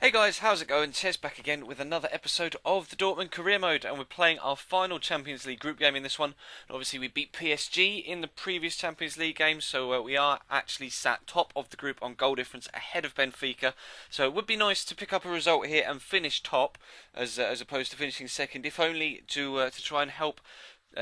Hey guys, how's it going? Ches back again with another episode of the Dortmund Career Mode, and we're playing our final Champions League group game in this one. And obviously, we beat PSG in the previous Champions League game, so we are actually sat top of the group on goal difference ahead of Benfica. So it would be nice to pick up a result here and finish top, as opposed to finishing second, if only to try and help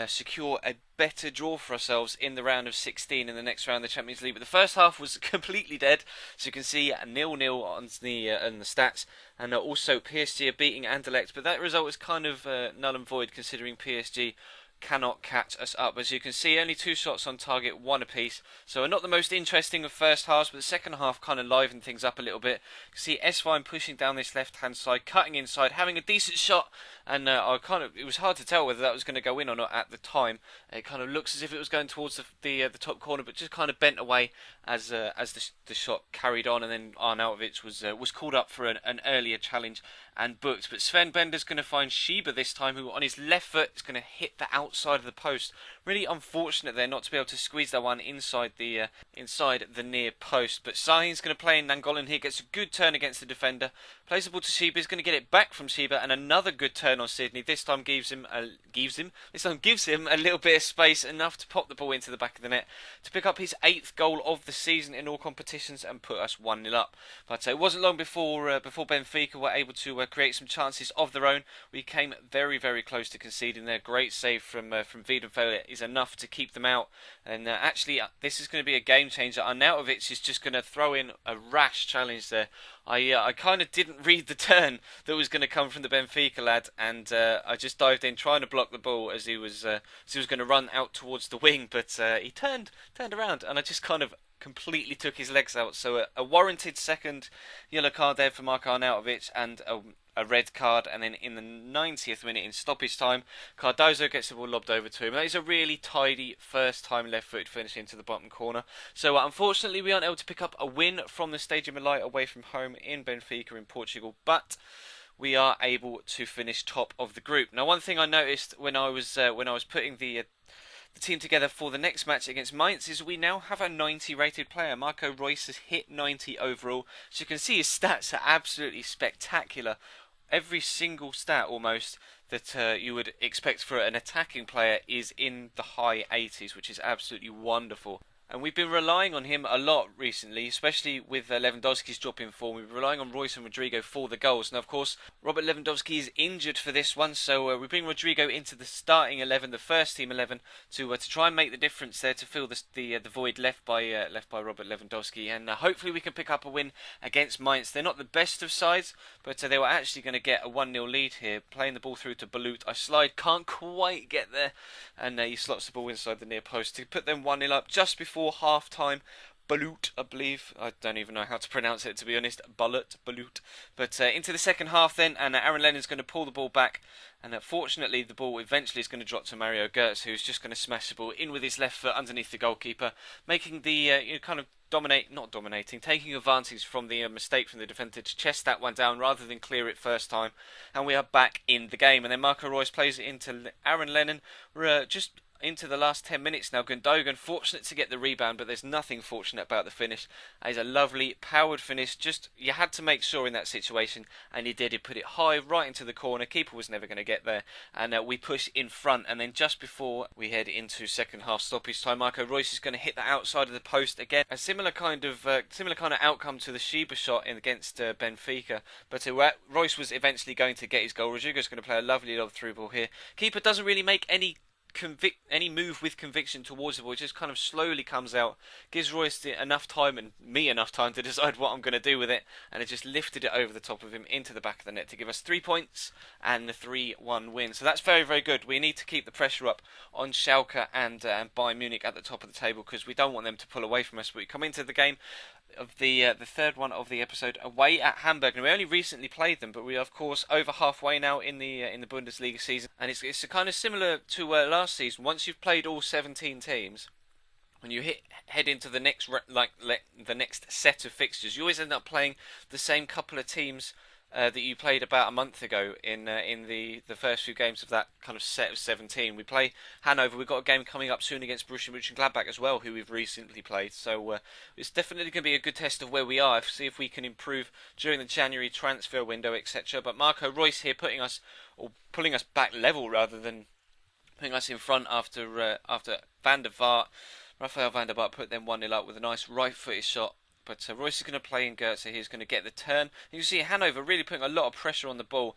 secure a better draw for ourselves in the round of 16 in the next round of the Champions League. But the first half was completely dead, so you can see 0-0 on the stats, and also PSG are beating Anderlecht, but that result is kind of null and void considering PSG cannot catch us up. As you can see, only 2 shots on target, 1 apiece. So not the most interesting of first halves, but the second half kind of livened things up a little bit. You can see S-Vine pushing down this left-hand side, cutting inside, having a decent shot, and it was hard to tell whether that was going to go in or not at the time. It kind of looks as if it was going towards the top corner, but just kind of bent away as the shot carried on, and then Arnautovic was called up for an earlier challenge and booked. But Sven Bender's going to find Sheba this time, who on his left foot is going to hit the outside of the post. Really unfortunate there not to be able to squeeze that one inside the near post. But Sahin's going to play in Nangolan here, gets a good turn against the defender, plays the ball to Sheba, is going to get it back from Sheba, and another good turn on Sydney. This time gives him a little bit of space, enough to pop the ball into the back of the net to pick up his 8th goal of the season in all competitions and put us 1-0 up. But it wasn't long before Benfica were able to create some chances of their own. We came very, very close to conceding there. Great save from Wiedenfeller is enough to keep them out. And actually, this is going to be a game changer. Arnautovic is just going to throw in a rash challenge there. I kind of didn't read the turn that was going to come from the Benfica lad, and I just dived in trying to block the ball as he was going to run out towards the wing, but he turned around, and I just kind of completely took his legs out. So a warranted second yellow card there for Mark Arnautovic, and a red card, and then in the 90th minute in stoppage time, Cardozo gets the ball lobbed over to him. That is a really tidy first time left foot finish into the bottom corner. So unfortunately we aren't able to pick up a win from the Stadium of Light away from home in Benfica in Portugal, but we are able to finish top of the group. Now, one thing I noticed when I was putting the team together for the next match against Mainz is we now have a 90 rated player. Marco Reus has hit 90 overall. So you can see his stats are absolutely spectacular. Every single stat almost that you would expect for an attacking player is in the high 80s, which is absolutely wonderful. And we've been relying on him a lot recently, especially with Lewandowski's drop in form. We've been relying on Royce and Rodrigo for the goals. Now, of course, Robert Lewandowski is injured for this one, so we bring Rodrigo into the starting 11, the first team 11, to try and make the difference there, to fill the void left by Robert Lewandowski. And hopefully we can pick up a win against Mainz. They're not the best of sides, but they were actually going to get a 1-0 lead here, playing the ball through to Balut. I slide, can't quite get there, and he slots the ball inside the near post to put them 1-0 up just before half time. Balut, I believe. I don't even know how to pronounce it, to be honest. Balut. But into the second half then, and Aaron Lennon's going to pull the ball back, and fortunately the ball eventually is going to drop to Mario Götze, who's just going to smash the ball in with his left foot underneath the goalkeeper, making the taking advantage from the mistake from the defender to chest that one down rather than clear it first time, and we are back in the game. And then Marco Reus plays it into Aaron Lennon. We're just into the last 10 minutes now. Gundogan fortunate to get the rebound, but there's nothing fortunate about the finish. It's a lovely powered finish. Just, you had to make sure in that situation, and he did. He put it high right into the corner. Keeper was never going to get there, and we push in front. And then just before we head into second half stoppage time, Marco Reus is going to hit the outside of the post again. A similar kind of outcome to the Sheba shot against Benfica, but Reus was eventually going to get his goal. Rodrigo's going to play a lovely lob through ball here. Keeper doesn't really make any move with conviction towards the ball. It just kind of slowly comes out, gives Royce enough time and me enough time to decide what I'm going to do with it, and it just lifted it over the top of him into the back of the net to give us 3 points and the 3-1 win. So that's very, very good. We need to keep the pressure up on Schalke and Bayern Munich at the top of the table, because we don't want them to pull away from us. But we come into the game of the third one of the episode away at Hamburg, and we only recently played them, but we are of course over halfway now in the Bundesliga season, and it's kind of similar to last season. Once you've played all 17 teams, when you head into the next the next set of fixtures, you always end up playing the same couple of teams that you played about a month ago in the first few games of that kind of set of 17. We play Hanover. We've got a game coming up soon against Borussia Mönchengladbach as well, who we've recently played. So it's definitely going to be a good test of where we are. See if we can improve during the January transfer window, etc. But Marco Reus here putting us, or pulling us back level rather than putting us in front after Van der Vaart. Rafael van der Vaart put them 1-0 up with a nice right-footed shot. But Royce is going to play in Goetze. He's going to get the turn. You see Hanover really putting a lot of pressure on the ball.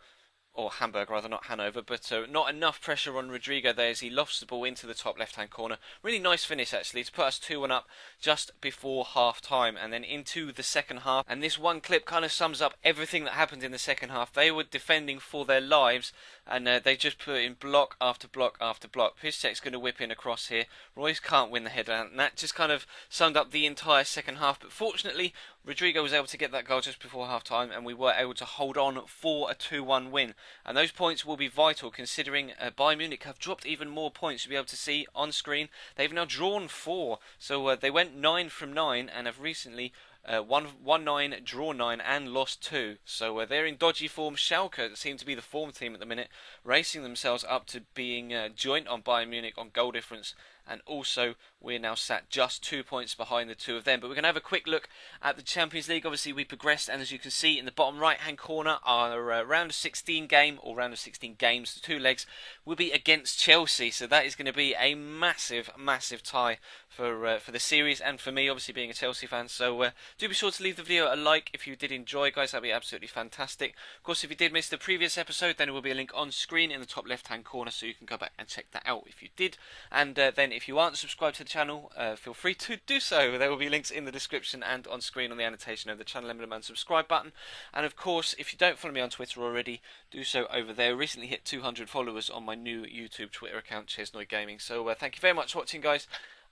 Or Hamburg rather, not Hanover, but not enough pressure on Rodrigo there as he lofts the ball into the top left-hand corner. Really nice finish actually to put us 2-1 up just before half-time and then into the second half. And this one clip kind of sums up everything that happened in the second half. They were defending for their lives and they just put in block after block after block. Piszczek's going to whip in across here. Royce can't win the header and that just kind of summed up the entire second half. But fortunately, Rodrigo was able to get that goal just before half-time and we were able to hold on for a 2-1 win. And those points will be vital considering Bayern Munich have dropped even more points. You'll be able to see on screen they've now drawn 4. So they went 9 from 9 and have recently won 9, drawn 9 and lost 2. So they're in dodgy form. Schalke seem to be the form team at the minute, racing themselves up to being joint on Bayern Munich on goal difference. And also, we're now sat just 2 points behind the two of them. But we're going to have a quick look at the Champions League. Obviously, we progressed, and as you can see in the bottom right-hand corner, our round of 16 game, or round of 16 games, the 2 legs, will be against Chelsea. So that is going to be a massive, massive tie for the series, and for me, obviously, being a Chelsea fan. So do be sure to leave the video a like if you did enjoy, guys. That'd be absolutely fantastic. Of course, if you did miss the previous episode, then there will be a link on screen in the top left-hand corner, so you can go back and check that out if you did. And then if you aren't subscribed to the channel, feel free to do so. There will be links in the description and on screen on the annotation of the channel emblem and subscribe button. And of course, if you don't follow me on Twitter already, do so over there. I recently hit 200 followers on my new YouTube Twitter account, Chesnoy Gaming. So thank you very much for watching, guys,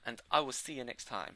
and I will see you next time.